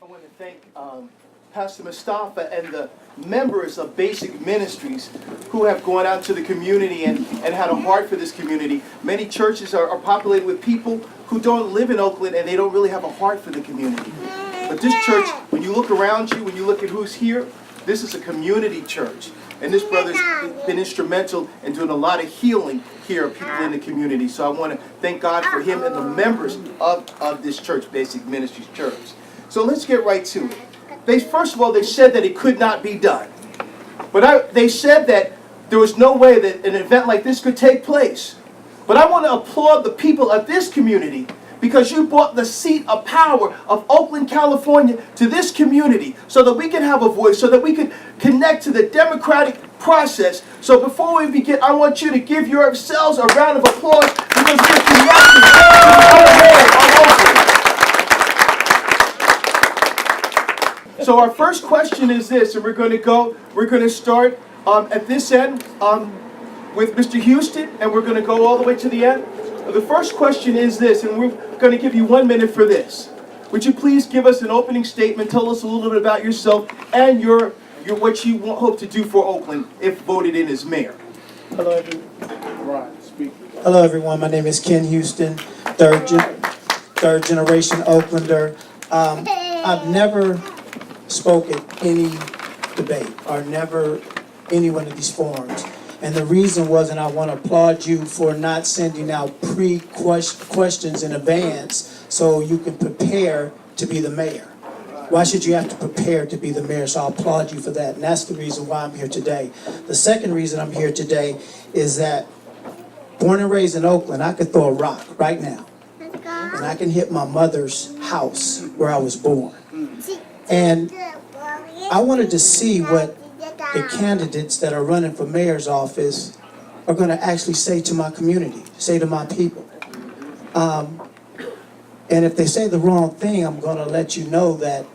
I want to thank Pastor Mustafa and the members of Basic Ministries who have gone out to the community and had a heart for this community. Many churches are populated with people who don't live in Oakland and they don't really have a heart for the community. But this church, when you look around you, when you look at who's here, this is a community church. And this brother's been instrumental in doing a lot of healing here of people in the community. So I want to thank God for him and the members of this church, Basic Ministries Church. So let's get right to it. First of all, they said that it could not be done. But they said that there was no way that an event like this could take place. But I want to applaud the people of this community because you brought the seat of power of Oakland, California to this community so that we can have a voice, so that we can connect to the democratic process. So before we begin, I want you to give yourselves a round of applause because we're connected to the other man of Oakland. So our first question is this, and we're going to start at this end with Mr. Houston, and we're going to go all the way to the end. The first question is this, and we're going to give you 1 minute for this. Would you please give us an opening statement, tell us a little bit about yourself and your what you hope to do for Oakland if voted in as mayor. Hello, everyone. Right, speak. Hello, everyone. My name is Ken Houston, third generation Oaklander. I've never spoke at any debate or never any one of these forums. And the reason was, and I want to applaud you for not sending out questions in advance so you can prepare to be the mayor. Why should you have to prepare to be the mayor? So I applaud you for that. And that's the reason why I'm here today. The second reason I'm here today is that born and raised in Oakland, I could throw a rock right now. And I can hit my mother's house where I was born. And I wanted to see what the candidates that are running for mayor's office are going to actually say to my community, say to my people. And if they say the wrong thing, I'm going to let you know that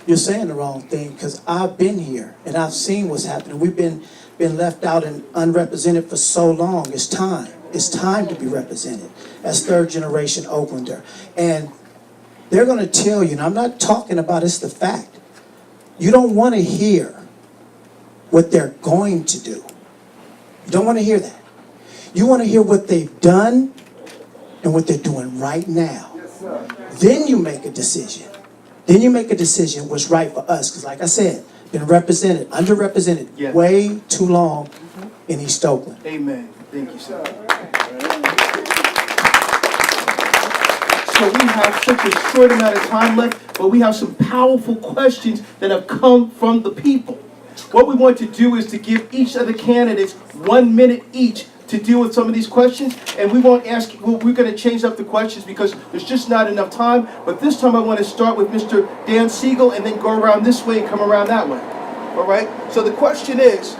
you're saying the wrong thing, because I've been here and I've seen what's happening. We've been left out and unrepresented for so long. It's time. It's time to be represented as third generation Oaklander. And they're going to tell you, and I'm not talking about it's the fact. You don't want to hear what they're going to do. You don't want to hear that. You want to hear what they've done and what they're doing right now. Then you make a decision. Then you make a decision what's right for us. Because like I said, been represented, underrepresented way too long in East Oakland. Amen. Thank you, sir. So we have such a short amount of time left, but we have some powerful questions that have come from the people. What we want to do is to give each of the candidates 1 minute each to deal with some of these questions, and we won't ask, we're going to change up the questions because there's just not enough time, but this time I want to start with Mr. Dan Siegel and then go around this way and come around that way. All right? So the question is,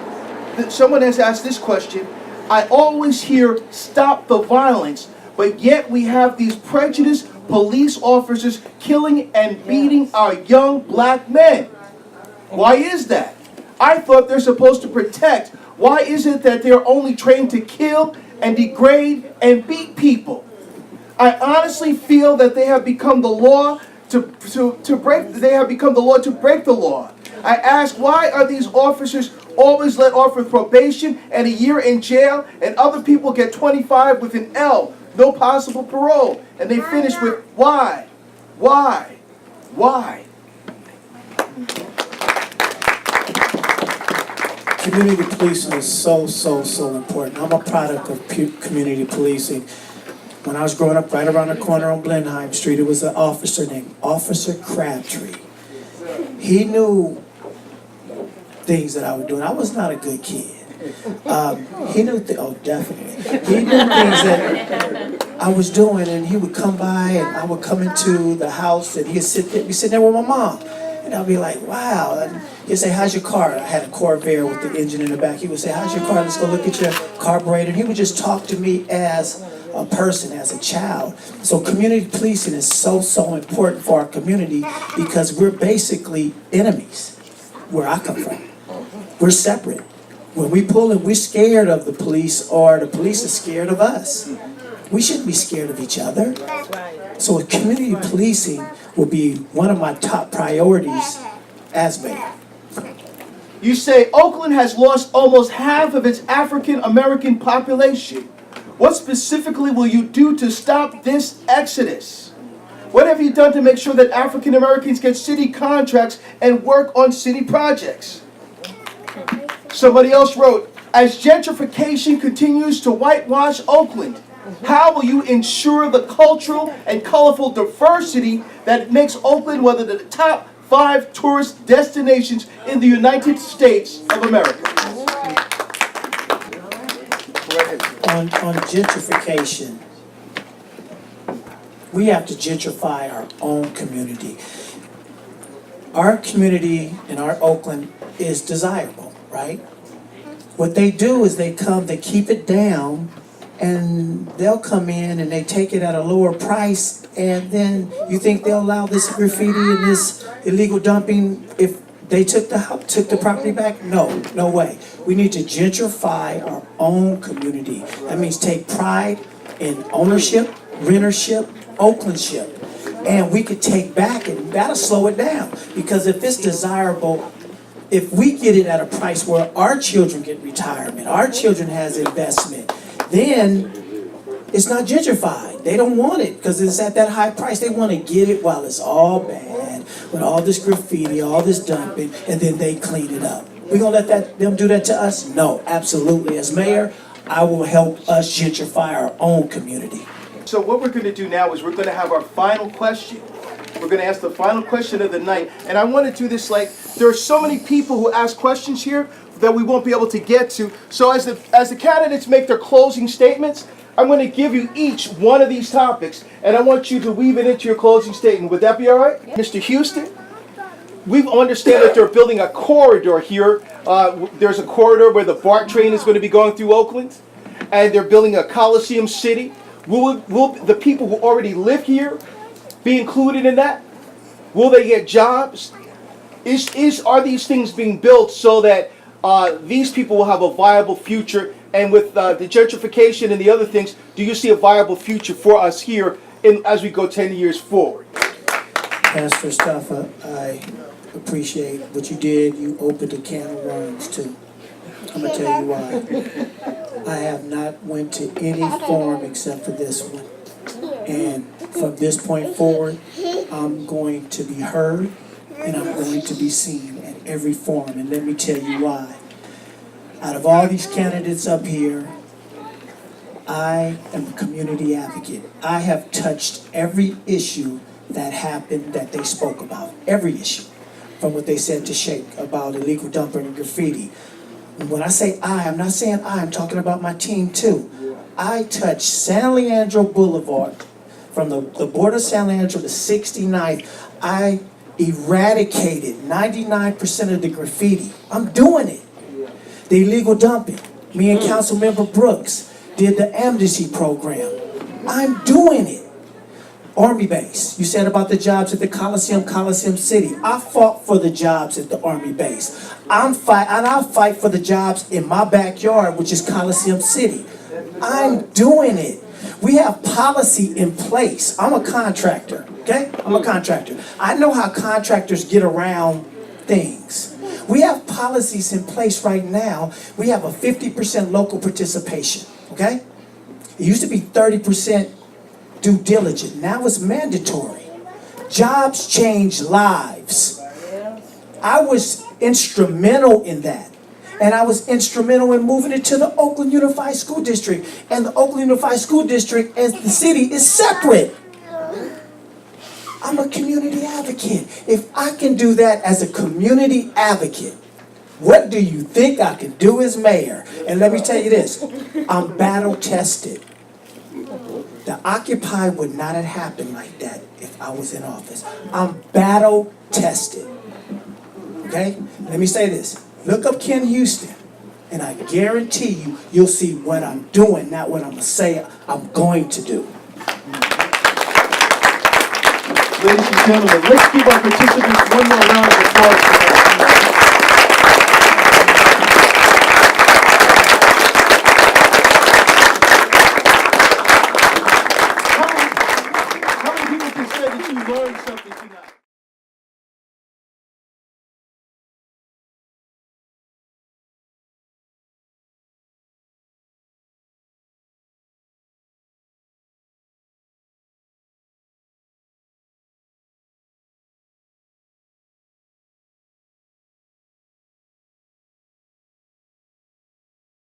someone has asked this question, I always hear stop the violence, but yet we have these prejudiced police officers killing and beating our young black men. Why is that? I thought they're supposed to protect. Why is it that they're only trained to kill and degrade and beat people? I honestly feel that they have become the law to break. They have become the law to break the law. I ask, why are these officers always let off with probation and a year in jail, and other people get 25 with an L, no possible parole, and they finish with why? Why? Why? Community policing is so important. I'm a product of community policing. When I was growing up right around the corner on Blenheim Street, there was an officer named Officer Crabtree. He knew things that I was doing. I was not a good kid. He knew definitely. He knew things that I was doing, and he would come by, and I would come into the house, and he'd be sitting there with my mom. And I'll be like, wow. And he'd say, how's your car? I had a Corvair with the engine in the back. He would say, how's your car? Let's go look at your carburetor. And he would just talk to me as a person, as a child. So community policing is so important for our community because we're basically enemies where I come from. We're separate. When we pull in, we're scared of the police or the police are scared of us. We shouldn't be scared of each other. So community policing will be one of my top priorities as mayor. You say Oakland has lost almost half of its African American population. What specifically will you do to stop this exodus? What have you done to make sure that African Americans get city contracts and work on city projects? Somebody else wrote, as gentrification continues to whitewash Oakland, how will you ensure the cultural and colorful diversity that makes Oakland one of the top 5 tourist destinations in the United States of America? On gentrification, we have to gentrify our own community. Our community in our Oakland is desirable, right? What they do is they keep it down, and they'll come in and they take it at a lower price, and then you think they'll allow this graffiti and this illegal dumping if they took the property back? No way. We need to gentrify our own community. That means take pride in ownership, rentership, Oaklandship. And we could take back, and that'll slow it down. Because if it's desirable, if we get it at a price where our children get retirement, our children has investment, then it's not gentrified. They don't want it because it's at that high price. They want to get it while it's all bad, with all this graffiti, all this dumping, and then they clean it up. We gonna let them do that to us? No, absolutely. As mayor, I will help us gentrify our own community. So what we're going to do now is we're going to have our final question. We're going to ask the final question of the night. And I want to do this like, there are so many people who ask questions here that we won't be able to get to. So as the candidates make their closing statements, I'm going to give you each one of these topics, and I want you to weave it into your closing statement. Would that be all right? Yeah. Mr. Houston, we understand that they're building a corridor here. There's a corridor where the BART train is going to be going through Oakland, and they're building a Coliseum city. Will the people who already live here be included in that? Will they get jobs? Are these things being built so that these people will have a viable future? And with the gentrification and the other things, do you see a viable future for us here as we go 10 years forward? Pastor Staffa, I appreciate what you did. You opened a can of worms too. I'm going to tell you why. I have not went to any forum except for this one. And from this point forward, I'm going to be heard and I'm going to be seen at every forum. And let me tell you why. Out of all these candidates up here, I am a community advocate. I have touched every issue that happened that they spoke about. Every issue. From what they said to Sheikh about illegal dumping and graffiti. When I say I'm not saying I'm talking about my team too. I touched San Leandro Boulevard, from the border of San Leandro to 69th. I eradicated 99% of the graffiti. I'm doing it. The illegal dumping. Me and Councilmember Brooks did the amnesty program. I'm doing it. Army base. You said about the jobs at the Coliseum City. I fought for the jobs at the Army base. I'll fight for the jobs in my backyard, which is Coliseum City. I'm doing it. We have policy in place. I'm a contractor, okay? I'm a contractor. I know how contractors get around things. We have policies in place right now. We have a 50% local participation, okay? It used to be 30% due diligence. Now it's mandatory. Jobs change lives. I was instrumental in that. And I was instrumental in moving it to the Oakland Unified School District. And the Oakland Unified School District and the city is separate. I'm a community advocate. If I can do that as a community advocate, what do you think I can do as mayor? And let me tell you this, I'm battle tested. The Occupy would not have happened like that if I was in office. I'm battle tested. Okay? Let me say this. Look up Ken Houston, and I guarantee you, you'll see what I'm doing, not what I'm going to say I'm going to do. Ladies and gentlemen, let's give our participants one more round of applause. learned something tonight.